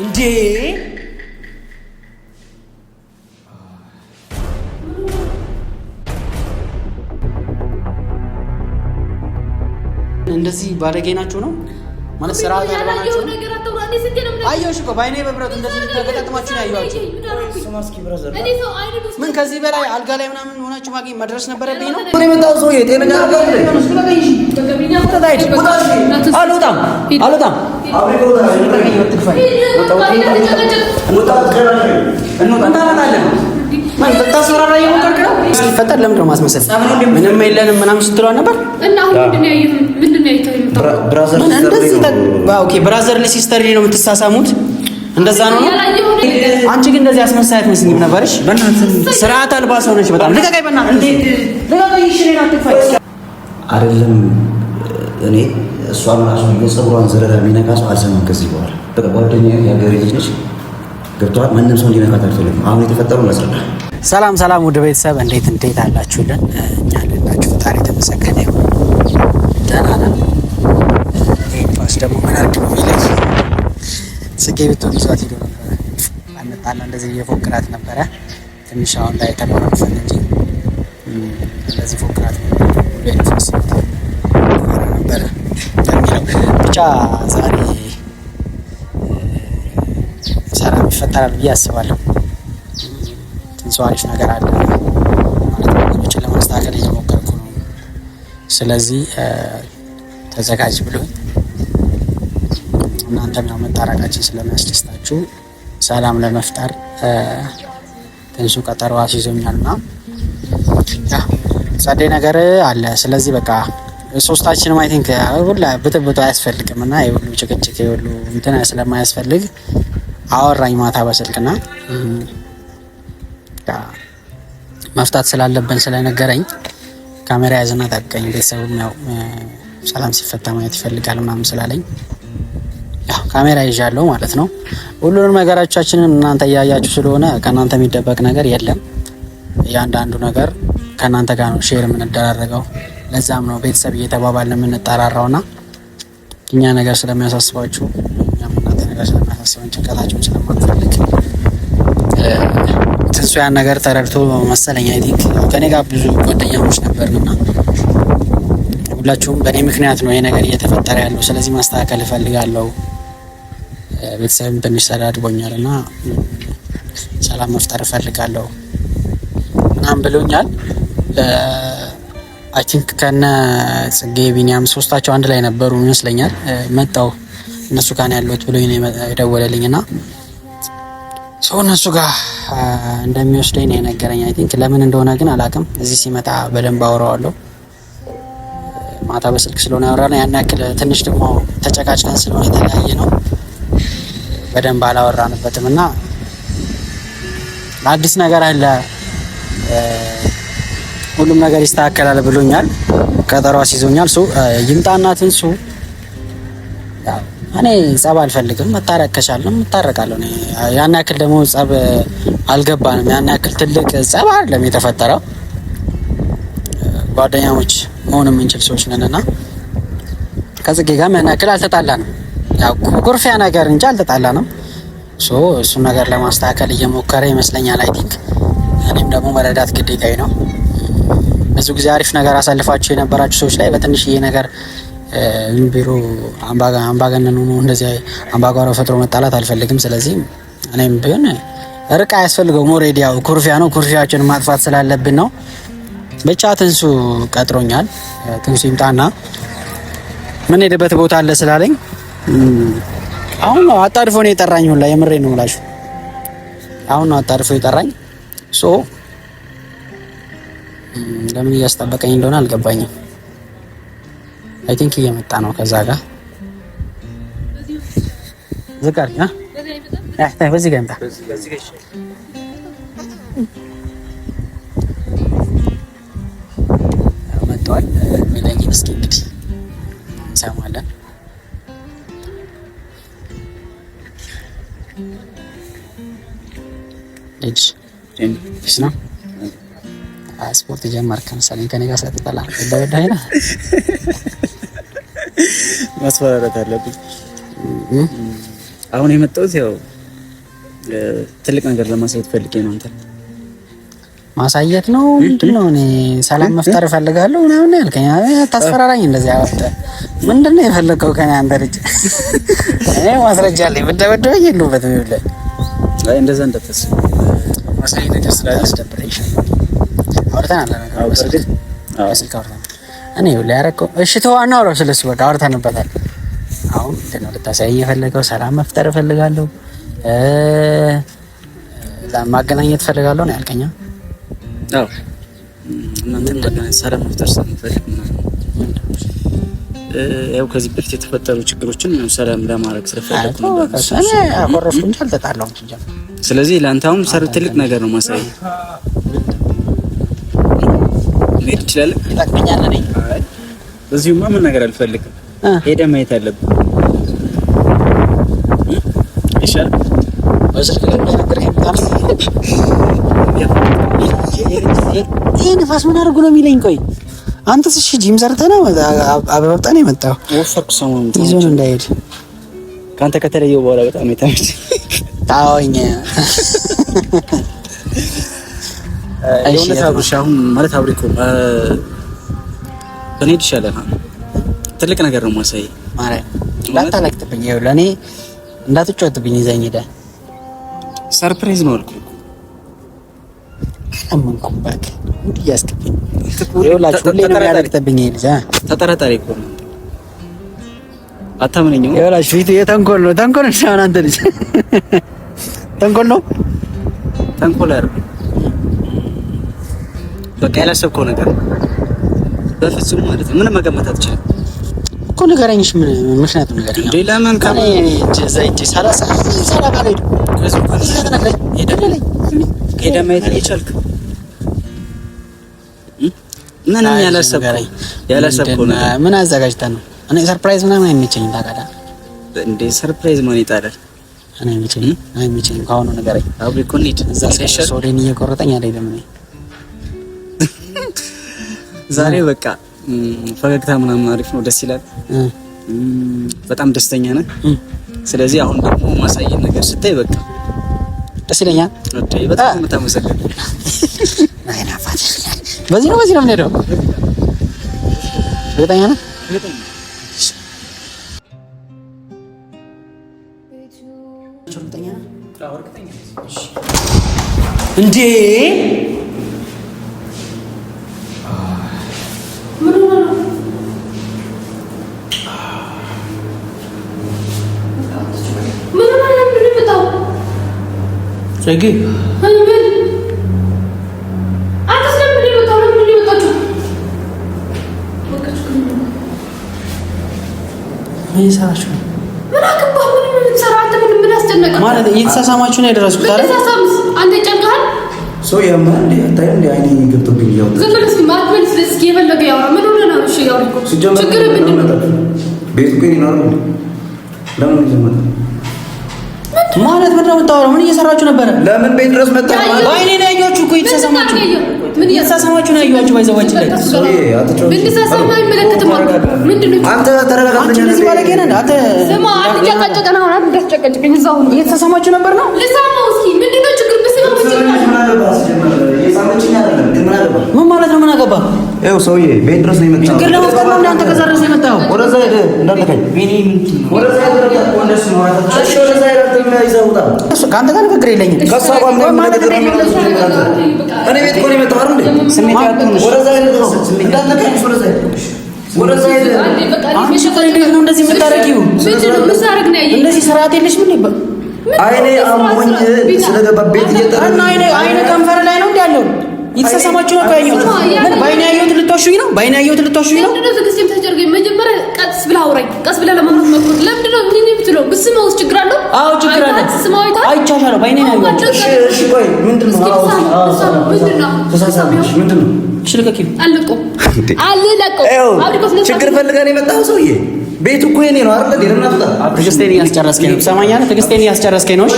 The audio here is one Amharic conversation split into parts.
እንዴ እንደዚህ ባለጌ ናቸው ነው ማለት ስራ ያለባቸው ነገር አጥተው አንዴ ሲገለም ነው አየሽ እኮ ባይኔ በብረት እንደዚህ ተገጣጥማችሁ ነው ያያችሁ ሱማስኪ ብራዘር ምን ከዚህ በላይ አልጋ ላይ ምናምን ሆናችሁ ማግኘት መድረስ ነበረብኝ ነው እኔ መጣው ሰው የጤነኛ ነገር አልወጣም ሲፈጠር ለምንድን ነው ማስመሰል ምንም የለንም ምናምን ስትሏል ነበር እና አሁን ምንድን ነው ብራዘር እንደዚህ ኦኬ ብራዘር ለሲስተር ነው የምትሳሳሙት እንደዛ ነው አንቺ ግን እንደዚህ አስመሳይ አትመስልኝም ነበርሽ በእናትህ ስርዓት አልባ ሰው ነሽ በጣም ልቀቀኝ በእናትህ ልቀቀኝ እሺ እኔን አትፋይ አይደለም እኔ እሷን ራሱ የፀጉሯን ዘረራ የሚነካ ሰው አልሰማም ከዚህ በኋላ በቃ ጓደኛዬ ያገሬ ልጅ ነች ገብቷል ማንም ሰው እንዲነካት አልፈልግም አሁን የተፈጠረው ላስረዳ ሰላም ውድ ቤተሰብ እንዴት አላችሁልን እኛ አለናችሁ ፈጣሪ ተመሰገነ ይሁን ደህና ነን ፓስ ደግሞ ማናድ ነው ይላል ስቄ ብትሆን ይዟት ሄዶ ነበር አንጣላ እንደዚህ እየፎክራት ነበረ ትንሽ አሁን ላይ ተቆራርፈን እንጂ እንደዚህ ፎክራት ነበር ብቻ ዛሬ ሰላም ይፈጠራል ብዬ አስባለሁ ትንሽ አሪፍ ነገር አለ ማለት ነገሮችን ለማስተካከል እየሞከርኩ ነው ስለዚህ ተዘጋጅ ብሎኝ እናንተም ያው መታረቃችን ስለሚያስደስታችሁ ሰላም ለመፍጠር ትንሽ ቀጠሮ አስይዞኛልና ጸዴ ነገር አለ ስለዚህ በቃ ሶስታችንም አይ ቲንክ ሁላ ብጥብጥ አያስፈልግም እና የሁሉ ጭቅጭቅ የሁሉ እንትን ስለማያስፈልግ አወራኝ ማታ በስልክና መፍታት ስላለብን ስለነገረኝ ካሜራ ያዝና ታቀኝ ቤተሰቡም ያው ሰላም ሲፈታ ማየት ይፈልጋል ምናምን ስላለኝ ያው ካሜራ ይዣለሁ ማለት ነው ሁሉንም ነገራችንን እናንተ ያያችሁ ስለሆነ ከናንተ የሚደበቅ ነገር የለም እያንዳንዱ ነገር ከናንተ ጋር ነው ሼር የምንደራረገው ለዛም ነው ቤተሰብ እየተባባልን የምንጠራራውና እኛ ነገር ስለሚያሳስባችሁ እኛም እናንተ ነገር ስለሚያሳስበን ጭንቀታችሁን ስለማንፈልግ ትንሱ ያን ነገር ተረድቶ መሰለኝ አይ ቲንክ ከኔ ጋር ብዙ ጓደኛሞች ነበርና ሁላችሁም በእኔ ምክንያት ነው ይሄ ነገር እየተፈጠረ ያለው ስለዚህ ማስተካከል እፈልጋለሁ ቤተሰብም ትንሽ ተዳድቦኛልና ሰላም መፍጠር እፈልጋለሁ ምናምን ብሎኛል አይ ቲንክ ከነ ጽጌ ቢኒያም ሶስታቸው አንድ ላይ ነበሩ ይመስለኛል መጣው እነሱ ጋር ያሉት ብሎኝ ነው የደወለልኝና ሰው እነሱ ጋር እንደሚወስደኝ ነው የነገረኝ አይ ቲንክ ለምን እንደሆነ ግን አላውቅም እዚህ ሲመጣ በደንብ አወራዋለሁ ማታ በስልክ ስለሆነ ያወራነው ያን ያክል ትንሽ ደግሞ ተጨቃጭቀን ስለሆነ የተለያየ ነው በደንብ አላወራንበትምና አዲስ ነገር አለ ሁሉም ነገር ይስተካከላል ብሎኛል ቀጠሮ አስይዞኛል ይምጣና ትንሱ እኔ ጸብ አልፈልግም መታረቅ ከቻለም መታረቃለሁ እኔ ያን ያክል ደግሞ ጸብ አልገባንም ያን ያክል ትልቅ ጸብ አይደለም የተፈጠረው ጓደኛሞች መሆን የምንችል ሰዎች ነንና ከጽጌ ጋር ያን ያክል አልተጣላንም ያው ኩርፊያ ነገር እንጂ አልተጣላንም እሱን ነገር ለማስተካከል እየሞከረ ይመስለኛል አይ ቲንክ እኔም ደግሞ መረዳት ግዴታዬ ነው ብዙ ጊዜ አሪፍ ነገር አሳልፋችሁ የነበራችሁ ሰዎች ላይ በትንሽዬ ነገር ቢሮ አምባገነን ሆኖ እንደዚህ አምባጓሮ ፈጥሮ መጣላት አልፈልግም ስለዚህ እኔም ቢሆን ርቃ ያስፈልገው ሞሬድ ያው ኩርፊያ ነው ኩርፊያችንን ማጥፋት ስላለብን ነው ብቻ ትንሱ ቀጥሮኛል ትንሱ ይምጣና ምን ሄደበት ቦታ አለ ስላለኝ አሁን ነው አጣድፎ ነው የጠራኝ ሁላ የምሬ ነው ምላችሁ አሁን ነው አጣድፎ የጠራኝ ለምን እያስጠበቀኝ እንደሆነ አልገባኝም አይ ቲንክ እየመጣ ነው ከዛ ጋር ዝጋር በዚህ ጋር እንታ መጥቷል ሚለኝ እስኪ እንግዲህ እንሰማለን ልጅ ነው ስፖርት ጀመርክ መሰለኝ ከኔ ጋር ስለተጣላ በወዳይና ማስፈራራት አለብኝ አሁን የመጣሁት ያው ትልቅ ነገር ለማሳየት ፈልጌ ነው። አንተ ማሳየት ነው ምንድን ነው? እኔ ሰላም መፍጠር እፈልጋለሁ ምናምን ያልከኝ ታስፈራራኝ። እንደዚህ አወጣ ምንድን ነው የፈለከው ከኔ? አንተ ልጅ እኔ ማስረጃ አለኝ። ብትደበደበኝ የለሁበትም ይኸውልህ። አይ እንደዛ እንዳታስብ። ማሳየት ነገር ስላስደበረኝ አውርተናል። ስልክ አውርተናል። እኔ ይኸውልህ ያደረገው እሺ ተዋና አውራው ስለሱ በቃ አውርተንበታል። አሁን እንትን ነው ልታሳየኝ የፈለገው ሰላም መፍጠር እፈልጋለሁ ለማገናኘት እፈልጋለሁ ነው ያልከኝ? አዎ እናንተ ማገናኘት ሰላም መፍጠር ስለምፈልግ ያው ከዚህ በፊት የተፈጠሩ ችግሮችን ሰላም ለማድረግ ስለፈለኩ ነው። እኔ አቆረፍኩ እንጂ አልተጣላሁም። ስለዚህ ለአንተ አሁን ትልቅ ነገር ነው ማሳየት። መሄድ ትችላለህ? ይጠቅመኛል። እኔ እዚሁማ ምን ነገር አልፈልግም። ሄደህ ማየት አለብህ። ይሻል ወስልክ ለምንድነው ይሄ ንፋስ ምን አድርጎ ነው የሚለኝ? ቆይ አንተስ እሺ ጂም ሰርተህ ነው አበበጣ ነው የመጣው? ወፈርኩ ሰሞኑን ይዞን እንዳይሄድ ካንተ ከተለየው በኋላ በጣም የተመቸኝ። ታውኝ የሆነ ታብርሽ አሁን ማለት አብሪኮ በኔድ ይሻላል። ትልቅ ነገር ነው ማሳይ ማለት ላታለቅጥብኝ። ይኸው ለኔ እንዳትጫወትብኝ ይዘኝ ሄደ። ሰርፕራይዝ ነው አልኩ። አመንኩበት እንዴ ያስከፈኝ ይኸውላችሁ ሁሌ ነው ያለቅጥብኝ ይሄ ልጅ ተጠራጣሪ እኮ ነው። አታምነኝም? ይኸውላችሁ ፊቱ የተንኮል ነው። ተንኮል ነው አንተ ልጅ ተንኮል ነው። ተንኮል አይደል? በቃ ያላሰብከው ነገር በፍጹም ማለት ነው። ምንም መገመት አትችልም እኮ ንገረኝሽ። ምን ምክንያቱ ንገረኝ። እንዴ ለምን ካለ ዘይት ሰላሳ ካለ ከዚህ እኮ ይደለኝ ሄደህ ማየት እየቻልክ ምንም ያላሰብከው ነገር ምን አዘጋጅተህ ነው? እኔ ሰርፕራይዝ ምናምን አይመቸኝም ታውቃለህ። እንዴ ሰርፕራይዝ ማን ይጣላል? እኔ አይመቸኝም። ከአሁኑ ንገረኝ። አብሬ እኮ እንሂድ። እዛ ሶዴን እየቆረጠኝ አይደለም እኔ ዛሬ በቃ ፈገግታ ምናምን አሪፍ ነው፣ ደስ ይላል። በጣም ደስተኛ ነህ። ስለዚህ አሁን ደግሞ ማሳየን ነገር ስታይ በቃ ደስ ይለኛል። በጣም የምታመሰግነው አይናፋት በዚህ ነው የምንሄደው። እርግጠኛ ነህ? እንዴ ጸጊ ምን አትስለም ምን ይወጣው ነው ምን ይወጣው ምን ሰራችሁ? ምን አገባህ? ምን ሰራህ? ምን አስጨነቀ ማለት እየተሳሳማችሁ ነው የደረስኩት አይደል? ተሳሳምስ አንተ ጨንቀሃል። ሰው ያማል አታይ እንደ አይኔ ገብቶብኝ ያው ዝም ብለህ ማትመልስ ለስኪ የፈለገ ያው ምን ሆነ ነው? እሺ ያው ችግር ምንድን ነው? ቤቱ ግን ይኖራል። ለምን ይዘመጣ ማለት ምን ነው የምታወራው? ምን እየሰራችሁ ነበረ? ለምን ቤት ድረስ መጣ? ባይኔ ነው ያያችሁ እኮ እየተሳሳማችሁ። ምን እየተሳሳማችሁ ነው ያያችሁ? ባይዘዋች ላይ ምን ተሳሳማ አይመለከትም ማለት ምንድን ነው? አንተ ተረጋጋለህ። አንተ ባለጌ ነህ አንተ። ስማ አትጨቃጨቀና አሁን እንዳትጨቃጨቀኝ እዛው ነው እየተሳሳማችሁ ነበር ነው። ልሳማው እስኪ ምንድን ነው ችግር? ምን ማለት ነው? ምን አገባ? ይኸው ሰውዬ ቤት ድረስ ነው የመጣው። ችግር ለመፍጠር ነው እንዳንተ ከዛ ድረስ የመጣው። ወደዛ ሄደ እንዳልከኝ ወደዛ ሄደ ወደሱ ነው አታች ወደዛ ሄደ ይዘውታ ከአንተ ጋር ንግግር የለኝም። ከሷ ጋር ምን ማለት ነው? እኔ ቤት እኮ ነው የመጣው አይደል እንዴ? ስሜት ያቱን ወደዛ ሄደ እንዳልከኝ ወደዛ ሄደ ወደዛ ሄደ። አንቺ ቆይ እንዴት ነው እንደዚህ የምታረጊው? ምንድነው ምሳረግ ነው ያየኝ? እንደዚህ ስርዓት የለሽም ምን ይባል? አይኔ አሞኝ ስለገባ ቤት እየጠራ እና አይኔ ከንፈር ላይ ነው እንዴ ያለው? የተሳሳማችሁ ነው ያየሁት። ምን ባይኔ ያየሁት ልትዋሹኝ ነው? ባይኔ ያየሁት ልትዋሹኝ ነው? ምንድነው ትግስቴም ተጨርገኝ። መጀመሪያ ቀስ ብለህ አውራኝ። ቀስ ብለህ ለማውራት መጥቶት ለምንድነው ምን የምትለው? ብስመውስ ችግር አለው? አዎ ችግር አለ። አይቻሻለሁ። ባይኔ ነው ያየሁት። እሺ ቆይ ምንድነው? ተሳሳምሽ ምንድነው? እሺ ልቀቂው። አልለቀውም። ችግር ፈልገህ ነው የመጣው ሰውዬ። ቤቱ እኮ የኔ ነው አይደል? ለምን አትወጣ? ትዕግስቴን እያስጨረስከኝ ነው። ትሰማኛለህ? ትዕግስቴን እያስጨረስከኝ ነው። እሺ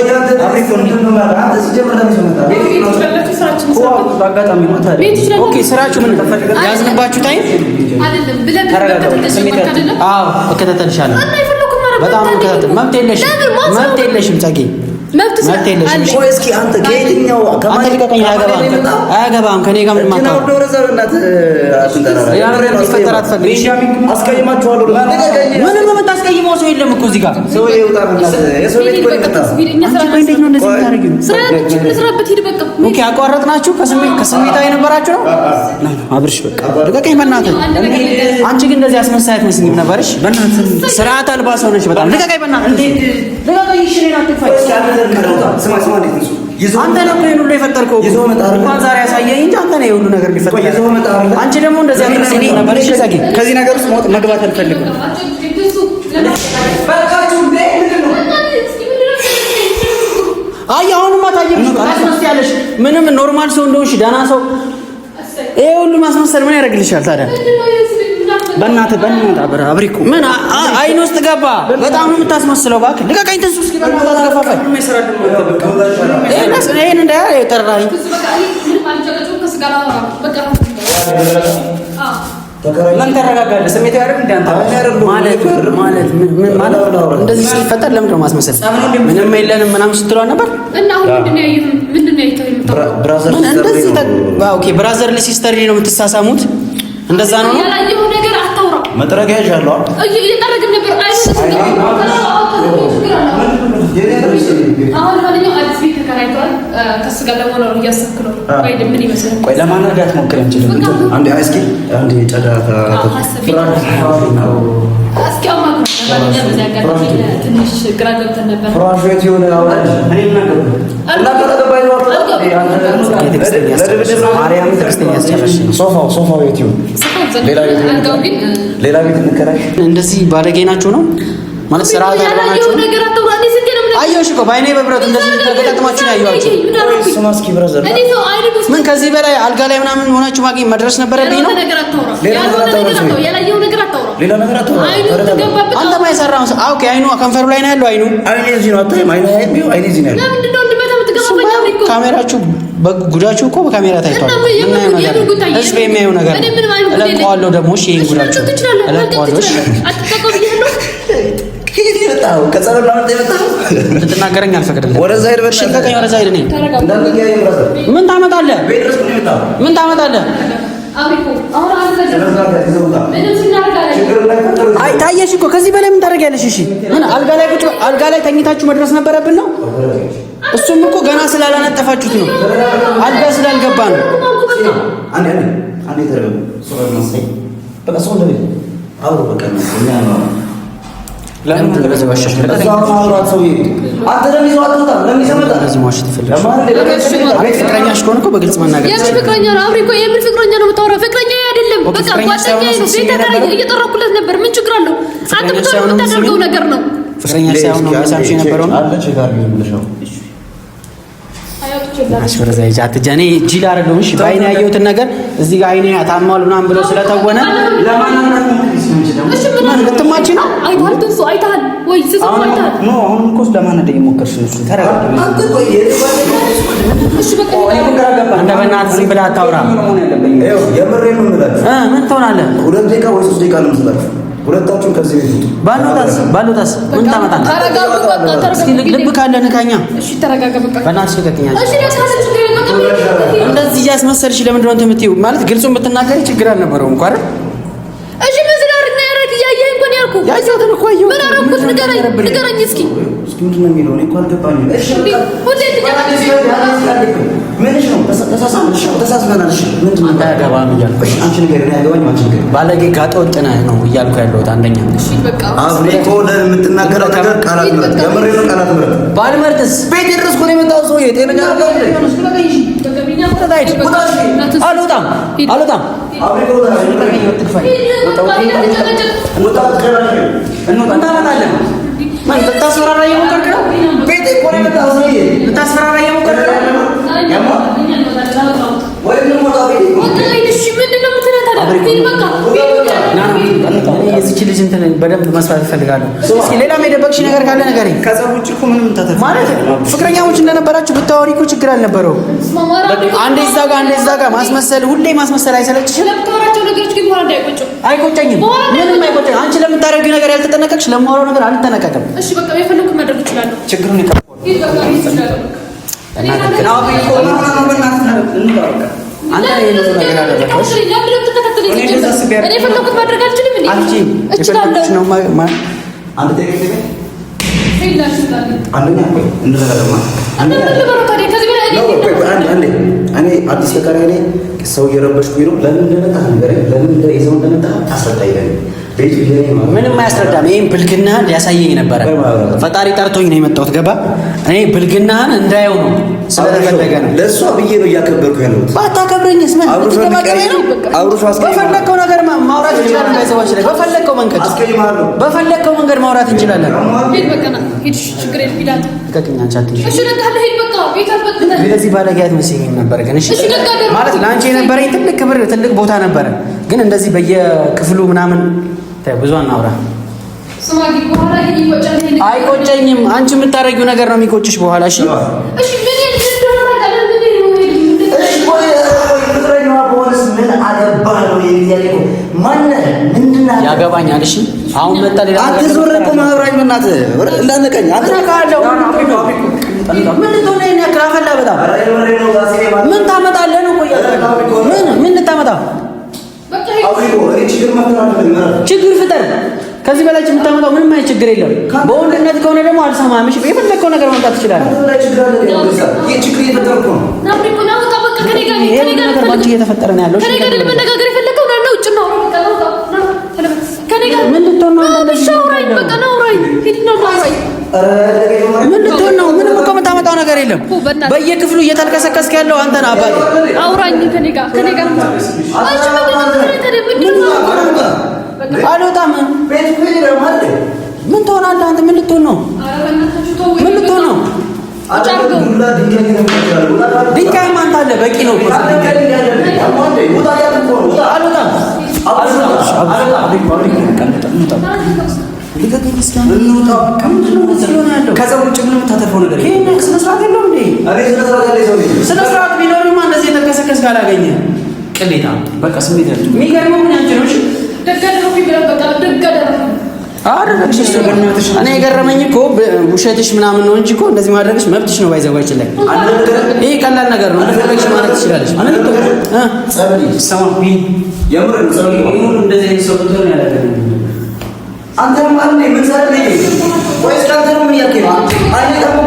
ኦኬ ስራችሁ ምን ያዝንባችሁ ታይም አይደለም ብለን ተረጋግጠን። አዎ እከታተልሻለሁ። በጣም እከታተል። መብት የለሽም። መብት የለሽም ጸጌ፣ መብት የለሽም። ቆይ እስኪ አንተ ከየትኛው ልቀቀኝ። አያገባም ከኔ ጋር ምንም ምንም የምታስቀይመው ሰው የለም እኮ እዚህ ጋር። አቋረጥናችሁ። ከስሜታዊ የነበራችሁ ነው። አብርሽ በቃ ልቀቀኝ በእናትህ። አንቺ ግን እንደዚህ አስመሳይ አትመስኝም ነበርሽ። በእናትህ ስርዓት አልባ ሰው ነሽ በጣም። ልቀቀኝ በእናትህ። ልቀቀኝ። እሺ እኔን አትግፋኝ። አንተ ነው ይሄን ሁሉ የፈጠርከው። እንኳን ዛሬ ያሳየኝ እንጂ አንተ ነው ይሄ ሁሉ ነገር ሊፈጠር። አንቺ ደግሞ እንደዚህ አትመስኝ ነበርሽ። ከዚህ ነገር ውስጥ መግባት አልፈልግም። አይ አሁንማ ታየሽ። አስመስያለሽ። ምንም ኖርማል ሰው እንደሆንሽ ደህና ሰው ይሄ ሁሉ ማስመሰል ምን ያደርግልሻል ታዲያ? በእናትህ አብሪኩ ምን አይን ውስጥ ገባ። በጣም ነው የምታስመስለው። እባክህ ልቀቀኝ። ትንሱ እስኪ በእናትህ አትገፋፋኝ። ይሄን እንዳያ የጠራኝ ምን ተረጋጋለህ? ስሜታዊ አይደል እንዴ አንተ? ማለት ምን ማለት እንደዚህ ሲፈጠር ለምንድን ነው ማስመሰል? ምንም የለንም ምናምን ስትሏል ነበር እና አሁን ምንድን ነው ያየኸው? ብራዘር እንደዚህ ኦኬ፣ ብራዘር ለሲስተር ነው የምትሳሳሙት። እንደዛ ነው። ያላየኸው ነገር አታውራ። መጥረጊያ ያለው እየጠረግን ነበር። አሁን ማንኛውም አዲስ ቤት ተከራይቷል። ከእሱ ጋር ለመኖር እያሰብክ ነው ወይ? ምን ይመስላል? ቆይ ለማናጋት ሞክረን እንጂ አንዴ አይስኪ አንዴ ጨዳታ ትንሽ ግራ ገብተን ነበር። ፕሮጀክት የሆነ ሶፋው የት ይሁን? ሌላ ቤት እንከራይ። እንደዚህ ባለጌ ናቸው ነው ማለት ስራ ያላየው ነገር አታውራ። እኔ ስንት ነው አየሁሽ እኮ በአይኔ በብረቱ እንደዚህ ተገጣጥማችሁ ነው ያየኋችሁ። ሱማስኪ ብራዘር ምን ከዚህ በላይ አልጋ ላይ ምናምን ሆናችሁ ማግኘት መድረስ ነበረብኝ ነው። ያላየው ነገር አታውራ። ሌላ ነገር አታውራ። አንተ ማይሰራው ኦኬ። አይኑ ከንፈሩ ላይ ነው ያለው። አይኑ እዚህ ነው። አታይም? አይኔ እዚህ ነው ያለው። ለምንድን ነው እንደመታ የምትገባው? እኮ ካሜራችሁ ጉዳችሁ እኮ በካሜራ ታይቷል። ህዝብ የሚያየው ነገር እለቀዋለሁ። ደግሞ እሺ ይሄን ጉዳችሁ እለቀዋለሁ። እንድትናገረኝ አልፈቅድልህም። ወደዛ ሄድ በቃ። ልቀቀኝ። ወደዛ ሄድ። እኔ ምን ታመጣለህ? ምን ታመጣለህ? አይ ታየሽ እኮ ከዚህ በላይ ምን ታደርጊያለሽ? እሺ ምን አልጋ ላይ ተኝታችሁ መድረስ ነበረብን ነው። እሱም እኮ ገና ስላላነጠፋችሁት ነው። አልጋ ስላልገባ ነው። ለምን ተበዘባሽሽ? ፍቅረኛሽ ከሆነ እኮ በግልጽ መናገር። የምን ፍቅረኛ ነው? አብሬ እኮ የምን ፍቅረኛ ነው የምታወራው? ፍቅረኛ አይደለም። በቃ ጓደኛዬ ነው። ቤት ተከራይ እየጠራኩለት ነበር። ምን ችግር አለው? አንተ ብቻ የምታደርገው ነገር ነው። ፍቅረኛ ሳይሆን ነው መሳምሽ የነበረው ነው። አሽወረዛ ይጃትጃኔ ጂላ አረጋውን እሺ፣ ባይኔ ያየሁትን ነገር እዚህ ጋር አይኔ ታማል ምናምን ብሎ ስለተወነ ለማናናት ነው። እሺ ምን ልትማጪ ነው? አይታል ተንሱ አይታል ወይ ዝም አይታል ኖ አሁን እኮ ለማናደ እየሞከርሽ ነው። ተረጋጋ። እሺ በቃ አንተ በእናትህ ዝም ብለህ አታውራ። ይኸው የምሬን ነው የምላችሁ። ምን ትሆናለህ? 2 ደቂቃ ወይ 3 ደቂቃ ነው የምትላችሁ። ሁለታችሁም ከዚህ ቤት ውጡ። ባሉታስ ምን ታመጣለህ? ተረጋጋ በቃ። እስኪ ልብ ካለ ንካኛ። እሺ ተረጋጋ በቃ። በእናትሽ ልቀቅኛ። እሺ እንደዚህ እያስመሰልሽ ለምንድን ነው እንትን የምትይው? ማለት ግልጹን ብትናገሪ ችግር አልነበረውም እኮ አይደል? እሺ ምን ስላደረግ ነው ያደረግ? እያየኸኝ እኮ ነው ያልኩህ። ያየሁትን እኮ አየሁ። ምን አደረኩት? ንገረኝ እስኪ። ምንድን ነው የሚለው? እኔ እኮ አልገባኝም። እሺ ሁሌ ምንሽ ነው? ተሳስበናል። እሺ ምንድን ነው? አያገባም እያልኩ አንቺ ንገሪኝ። እኔ አያገባኝም። አንቺ ንገሪኝ። ባለጌ ጋጠ ወጥ ነህ ነው እያልኩ ያለሁት። አንደኛ እሺ በቃ አብሬ እኮ ለምትናገረው ነገር ቃላት ምረጥ። የምሬን ነው። ቃላት ምረጥ። ባልመርጥስ ቤት ድረስ እኮ ነው የመጣው ሰውዬ። ጤነኛ አልወጣም። አብሬ እኮ ልታስፈራራ እየሞከርክ ነው። ቤት እኮ ነው የመጣው ሰውዬ። ልታስፈራራ እየሞከርክ ነው። የዚች ልጅ እንትን በደንብ መስራት እፈልጋለሁ። እስኪ ሌላም የደበቅሽ ነገር ካለ ንገሪኝ። ከዛ ውጭ እኮ ምንም ማለት ፍቅረኛሞች እንደነበራችሁ ብታወሪ እኮ ችግር አልነበረው። አንዴ እዛ ጋር ማስመሰል፣ ሁሌ ማስመሰል አይሰለችሽም? አይቆጨኝም፣ ምንም አይቆጨኝ። አንቺ ለምታደርጊው ነገር ያልተጠነቀቅሽ ለማወራው ነገር አልተጠነቀቅም። እሺ በቃ የፈለኩት ማድረግ እችላለሁ። ችግሩን አዲስ ተከራይ ነኝ። ሰው እየረበሽኩኝ ነው። ለምን እንደመጣ ንገረኝ። ለምን ይዘው እንደመጣ አስረዳኝ። ምንም አያስረዳም። ይሄን ብልግናህን ሊያሳየኝ ነበረ። ፈጣሪ ጠርቶኝ ነው የመጣሁት። ገባ? እኔ ብልግናህን እንዳየው ነው ስለተፈለገ ነው። ለእሷ ብዬ ነው እያከበርኩ ያለሁት። ባታከብረኝስ ምን ትገባገበ ነው? በፈለግከው ነገር ማውራት እንችላለን። ባይዘዋች ላይ በፈለግከው መንገድ ማውራት እንችላለን። እንደዚህ ባለጌ አትመስይኝም ነበር ግን። እሺ ማለት ለአንቺ የነበረኝ ትልቅ ክብር፣ ትልቅ ቦታ ነበረ። ግን እንደዚህ በየክፍሉ ምናምን ብዙ አናውራ። አይቆጨኝም። አንቺ የምታደርጊው ነገር ነው የሚቆጭሽ በኋላ። እሺ ያገባኛል። እሺ አሁን መጣ ሌላ አንተ ዞር እኮ ማብራኝ እናት እንዳነቀኝ አንተ ካለው ምን እንደሆነ ያክራፈላ በጣም ምን ታመጣለህ ነው? ቆይ ምን ልታመጣ? ችግር ፍጠር። ከዚህ በላይ የምታመጣው ምንም አይነት ችግር የለም። በወንድነት ከሆነ ደግሞ አልሰማህም። እሺ የፈለግከው ነገር ማምጣት ትችላለህ። እየተፈጠረ ነው ያለው። ምን ልትሆን ነው? ምን ልትሆን ነው? ምንም እኮ የምታመጣው ነገር የለም። በየክፍሉ እየተልከሰከስክ ያለው አንተ ነህ። አባቴ አውራኝ ከኔ ጋር አልወጣም። ምን ትሆናለህ አንተ? ምን ልትሆን ነው? ምን ልትሆን ነው? ድንጋይም አንተ አለ። በቂ ነው። ከዛ ውጭ ምንም የምታተርፈው ነገር ስነ ስርዓት የለውም እንዴ? ስነ ስርዓት ቢኖርማ እንደዚህ የተከሰከስ ካላገኘ ቅሌታ በቃ ስሜት ያለው የሚገርመው ምን ያንቺ ነው? እሺ እኔ የገረመኝ እኮ ውሸትሽ ምናምን ነው እንጂ እኮ እንደዚህ ማድረግሽ መብትሽ ነው። ባይዘዋች ላይ ይሄ ቀላል ነገር ነው። እንደፈለግሽ ማለት ትችላለሽ። አንተ ማለት ነው ምን ሰራ ነው ወይስ ካንተ ነው? ምን ያከለ አይኔ ደግሞ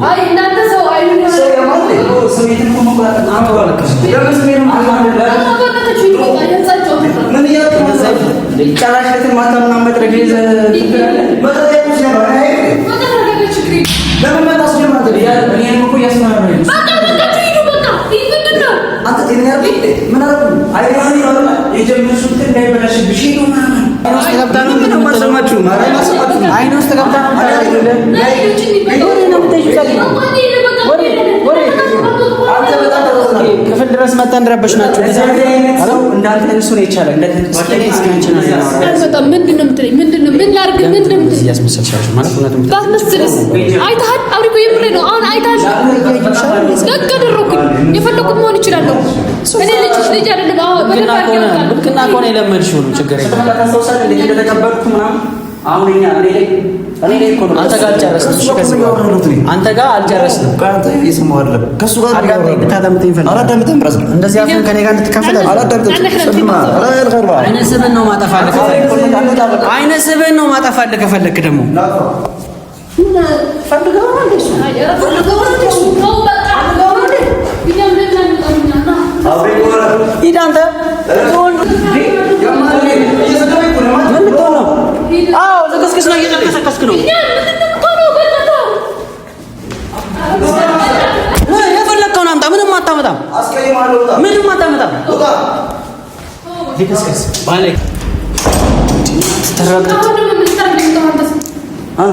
አይ እናንተ ሰው አይኑ ሰው ያማለ ስሜትን ኮመቆራጥ አማዋለከስ ለምስሜን ምን ያከለ ጫራሽትን ማታና መድረክ ይዘ መድረክ ይዘ ለምን መጣስ ጀመረ? እኔ እኮ ያስፈራራኝ አንተ ጤነኛ ምን አረጉ? አይራኒ ነው የጀመርሽው እንዳይበላሽብሽ ነው ማለት አይኖስ ተገብታ ነው ምን ማሰማችሁ ማለት ማሰማችሁ አይኖስ ተገብታ ነው ክፍል ድረስ መጣን ረበሽ ናችሁ። እንዳንተ እሱ ነው ይቻላል። ምንድን ነው የምትለኝ? ምንድን ነው ምን ላድርግ? ምንድን ነው ያስመሰልሻችሁ ማለት እውነቱን ባስመስልስ? አይተሃል? አውሪኮ የምሬ ነው። አሁን አይተሃል? ደግ አደረኩኝ። የፈለኩት መሆን ይችላለሁ። እኔ ልጅ አይደለም። አዎ ብልቅና ከሆነ የለመድሽው ነው። ችግር የለም። አሁን እኛ እኔ ላይ እኮ ነው አንተ ጋር አልጨረስንም። አንተ ጋር አልጨረስንም። አንተ እየሰማሁ አይደለም። ከሱ ጋር አዳምጠኝ ፈልግ። አላዳምጥም። ብራስ እንደዚህ አፍን ከኔ ጋር እንድትካፈል አላዳምጥም። አይነ ስብን ነው ማጠፋልህ ከፈለክ አይነ ስብን ነው ማጠፋልህ ከፈለክ ደግሞ ፈልገው ነው እንደሱ ፈልገው ነው እንደሱ ነው በቃ ፈልገው ነው እንዴ ይሄም ለምን አንጠሩኛና አብሬ ቆራ ሂድ አንተ አዎ ዝቅስቅስ ነው እየተከሰከስክ ነው። የፈለግከውን አምጣ። ምንም አታመጣም። ምንም አታመጣም። ዝቅስቅስ ባለክ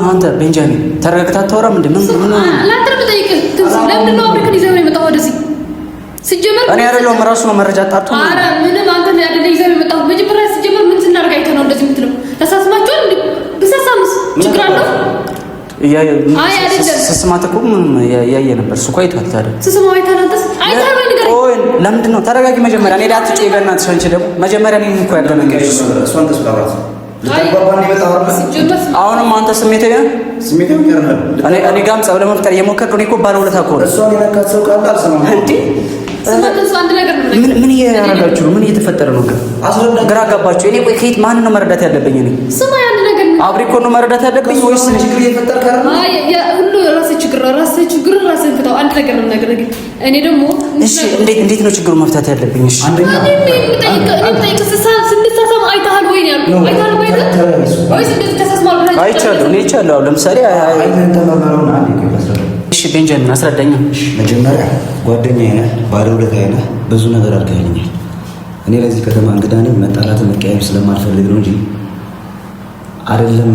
አንተ ቤንጃሚን ተረጋግተህ አታወራም እንዴ? ምን ላንተ ብጠይቅህ ለምንድን ነው አብረን ይዘው የመጣው ወደዚህ? ሲጀመር እኔ አይደለሁም ራሱ ነው መረጃ አጣርቶ። ኧረ ምንም አንተ አይደለም ይዘው የመጣው መጀመሪያ ተሳስማችሁ ብሳሳምስ ችግር አለው? አይ አይደለም ስስማት እኮ ምንም ያየ ነበር እሱ ቆይቷል። ታዲያ ስስማ አይታናንተስ አይታው ወይ ነገር ቆይ ለምንድን ነው ተረጋጊ። መጀመሪያ እኔ ዳት ጭይ በእናትሽ አንቺ ደግሞ መጀመሪያ እኔ እኮ ያገናኘሽ እሷን ተስፋራት ልትባባን ይመጣ አይደል? አሁንም አንተ ስሜታዊ ይቀርናል። እኔ ጋርም ጸብ ለመፍጠር እየሞከርኩ እኔ እኮ ባለውለታ እኮ ነው። እሷን የነካት ሰው ካለ አልሰማም እንዴ? ምን እያደረጋችሁ ነው? ምን እየተፈጠረ ነው? ግራ ገባችሁ። እኔ ቆይ ከየት ማንን ነው መረዳት ያለብኝ? እኔ ስማ ያን ነገር አብሪ እኮ ነው መረዳት ያለብኝ ወይስ ችግር እየፈጠርክ አይደል? አይ ሁሉ ራስህ ችግር ራስህ ፍታው። አንድ ነገር ነው ነገር ግን እኔ ደግሞ እሺ እንዴት ነው ችግሩ መፍታት ያለብኝ? እሺ አንደኛ ስንሳሳም አይተሃል ወይ ነው አይተሃል ወይ ነው ወይስ እንደዚህ ተሳስማል ብለህ አይቻለሁ። እኔ አይቻለሁ። ለምሳሌ ተመረረውና አንዴ ከፈሰረ እሺ ቤንጃሚን አስረዳኝ። መጀመሪያ ጓደኛዬ ነህ፣ ባለውለታዬ ነህ፣ ብዙ ነገር አድርገኸኛል። እኔ ለዚህ ከተማ እንግዳ ነኝ። መጣላትን መቀየም ስለማልፈልግ ነው እንጂ አይደለም።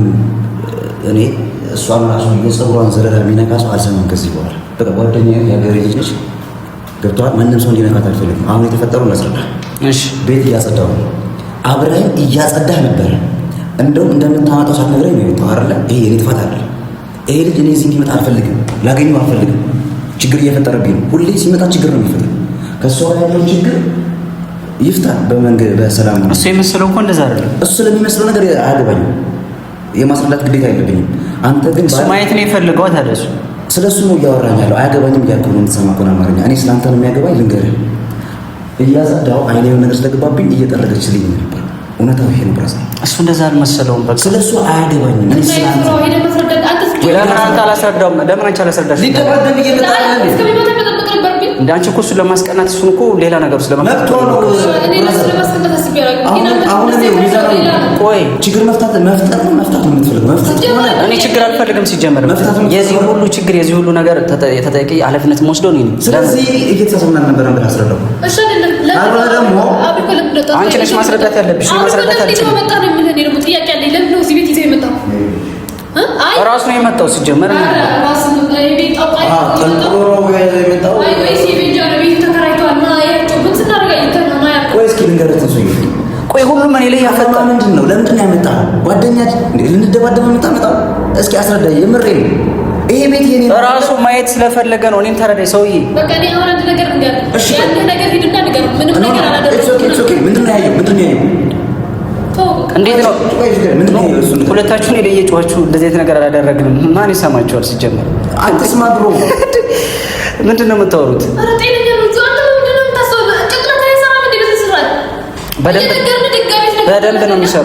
እኔ እሷን ራሱ የፀጉሯን ዘለላ የሚነካ ሰው አልሰማም ከዚህ በኋላ። በቃ ጓደኛዬ የሀገሬ ልጅ ነች። ገብቶሃል? ማንም ሰው እንዲነካት አልፈልግም። አሁን የተፈጠረውን ላስረዳ። እሺ ቤት እያጸዳሁ ነው። አብረን እያጸዳህ ነበረ። እንደውም እንደምታመጣው ሳትነግረኝ ነው የወጣው አይደለ? ይሄ የኔ ጥፋት አይደለም። ይሄ ልጅ እኔ እዚህ እንዲመጣ አልፈልግም፣ ላገኘው አልፈልግም። ችግር እየፈጠረብኝ ነው። ሁሌ ሲመጣ ችግር ነው የሚፈጥረው። ከእሷ ጋር ያለውን ችግር ይፍታ በመንገድ በሰላም ነው። እሱ የመሰለው እኮ እንደዛ አይደለም። እሱ ስለሚመስለው ነገር አያገባኝም። የማስረዳት ግዴታ የለብኝም። አንተ ግን እሱ ማየት ነው የፈለገው። ታዲያ እሱ ስለ እሱ ነው እያወራኝ ያለው። አያገባኝም እያልኩ ነው የምትሰማ ከሆነ አማርኛ። እኔ ስለ አንተ ነው የሚያገባኝ። ልንገርህ፣ እያጸዳሁ አይኔ ነገር ስለገባብኝ እየጠረገችልኝ ነበር። እውነታው ይሄ ነው። ብራስ እሱ እንደዛ አልመሰለውም። በቃ ስለ እሱ አያገባኝም። እኔ ስለ አንተ ለምን አንተ አላስረዳውም? ለምን አንቺ አላስረዳሽ? ሊቀበል እየመጣ እንደ አንቺ እኮ እሱን ለማስቀናት እሱን እኮ ሌላ ነገር ስለማስቀናት ቆይ ችግር መፍታት ነው የምትፈልገው? እኔ ችግር አልፈልግም። ሲጀመር የዚህ ሁሉ ችግር የዚህ ሁሉ ነገር ተጠያቂ ኃላፊነት የምወስደው እኔ ነኝ። ስለዚህ እየተሳሰብን ነበር ነበር አስረዳው። ደግሞ አንቺ ነሽ ማስረዳት ያለብሽ። ማስረዳት አልችልም። ራሱ ነው የመጣው ሲጀመር ቆይ ሁሉም እኔ ላይ ያፈጣ ምንድን ነው? ለምንድን ነው ያመጣው? ጓደኛ ልንደባደብ የምታመጣው? እስኪ አስረዳኝ። የምሬን ነው። ይሄ ቤት የኔ ራሱ ማየት ስለፈለገ ነው። እኔም ተረዳኝ ሰውዬ። በቃ እኔ አሁን አንድ ነገር እንጋር ያን ነገር ሂድና ነገር ምንም ነገር አላደረኩም። ምንድን ነው ያየው? እንዴት ነው ሁለታችሁን የለየጫችሁ? እንደዚህ አይነት ነገር አላደረግንም። ማን ይሰማችኋል? ሲጀመር አትስማ ብሎ ምንድን ነው የምታወሩት? በደንብ ነው የሚሰሩ።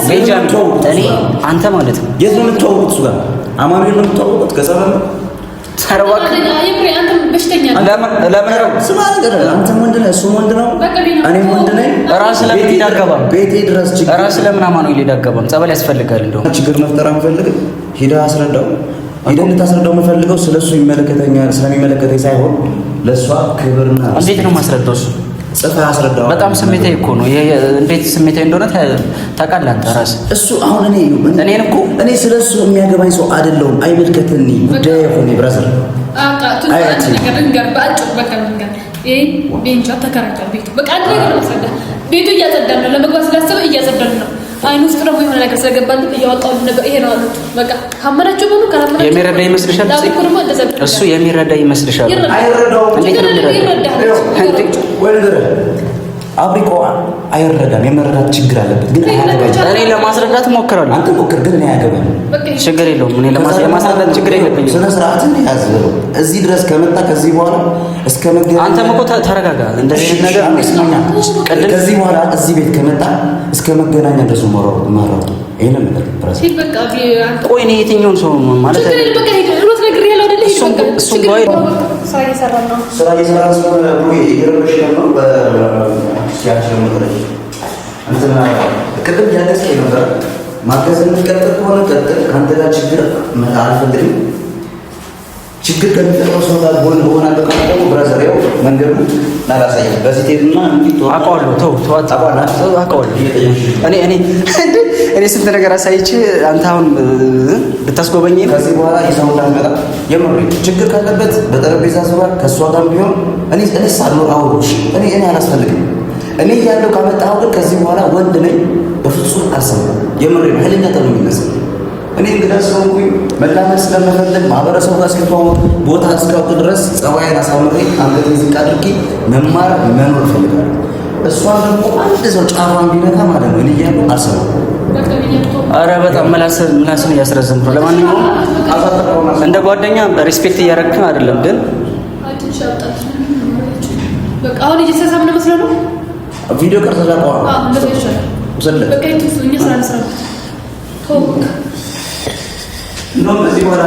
ቤንጃሚን እኔ አንተ ማለት ነው የት ነው የምትተዋወቁት? እሱ ጋር አማኑኤል ነው የምትተዋወቁት? ከዛ አንተ ወንድ ነህ፣ እሱም ወንድ ነው፣ እኔም ወንድ ነኝ። ራስ ለምን ይዳገባል? ቤቴ ድረስ ራስ ለምን አማኑኤል ይዳገባል? ጸበል ያስፈልጋል። እንደው ችግር መፍጠር አንፈልግም። ሄደህ አስረዳው። ሄደህ እንድታስረዳው የምፈልገው ስለሱ ይመለከተኛል ስለሚመለከተኝ ሳይሆን ለእሷ ክብርና እንዴት ነው ማስረዳው? እሱ ጽፈህ አስረዳው። በጣም ስሜታዊ እኮ ነው። እንዴት ስሜታዊ እንደሆነ ታውቃለህ አንተ ራስህ። እሱ አሁን እኔ ስለ እሱ የሚያገባኝ ሰው አይደለሁም። አይመልከተኒ ጉዳይ ሆነ ብራዘር ቤቱ እያጸዳን ነው። ለመግባት ስላሰበ እያጸዳን ነው። አይኑ ውስጥ ደግሞ የሆነ ነገር ስለገባን እያወጣው ነበር። ይሄ ነው አሉት። በቃ ካመናችሁ ሆኖ ካላመናችሁ የሚረዳ ይመስልሻል? እሱ የሚረዳ ይመስልሻል? አይረዳውም። እንዴት ነው የሚረዳ? አብሪቆ አይረዳም። የመረዳት ችግር አለበት። ግን አያገባኝም። እኔ ለማስረዳት ሞክራለሁ። አንተ ሞክር፣ ግን እኔ አያገባኝም። ችግር የለውም። እኔ ለማስረዳት ችግር የለብኝም። ስነ ስርዓትን ያዝ። እዚህ ድረስ ከመጣ ከዚህ በኋላ እስከ መገናኛ አንተም እኮ ተረጋጋ። እንደዚህ ነገር ከዚህ በኋላ እዚህ ቤት ከመጣ እስከ መገናኛ ድረስ ማራው ይሄንን ነገር ፕራስ ቆይ እኔ የትኛውን ሰው ማለት ነው? በቃ ሩት ነገር ያለው አይደለ? እሱ ቆይ ስራ እየሰራን ነው። ስራ እየሰራን ስለሆነ ብሩዬ እየረበሽ ነው። በሲያቸው መጥረሽ እንትና ቅድም ያለስከኝ ነበር። ማገዝ እንቀጥል ከሆነ ቀጥል። ከአንተ ጋር ችግር አልፈልግም። ችግር ከሚፈጥረው ሰው ጋር ጎን እሆናለሁ። ደግሞ ብራዘር ያው መንገዱ ላላሳየህ በዚህ ቴፕና አውቀዋለሁ። ተው አውቀዋለሁ። እኔ ስንት ነገር አሳይቼ አንተ አሁን ብታስጎበኝ ከዚህ በኋላ ይዘው እንዳትመጣ። የምሬ ችግር ካለበት በጠረጴዛ ዙሪያ ከእሷ ጋር ቢሆን እኔ ሳልኖር አውሮች እኔ አላስፈልግም። እኔ ያለው ካመጣው ግን ከዚህ በኋላ ወንድ ነኝ በፍጹም አልሰማም። የምሬን ኃይለኛ ጠብ ነው የሚመስለው። እኔ እንግዳ ስለሆንኩኝ መላመድ ስለምፈልግ ማህበረሰቡ ጋር ሲተዋወቅ ቦታ እስካውቅ ድረስ ጸባይን አሳምሬ አንገቴን ዝቅ አድርጌ መማር መኖር እፈልጋለሁ። እሷን ደግሞ አንድ ሰው ጫፏን ቢነካ ማለት ነው እኔ እያለሁ አልሰማም። አረ በጣም ምላስን እያስረዘምክ ነው። ለማንኛውም እንደ ጓደኛ ሪስፔክት እያደረግህ አይደለም ግን በቃ አሁን እየተሳሳምን መስሎ ነው ቪዲዮ ቀርጸህ ላቀዋ እንደዚህ ይሻላል። በቃ እኛ ስራ እንስራ ነው በዚህ በኋላ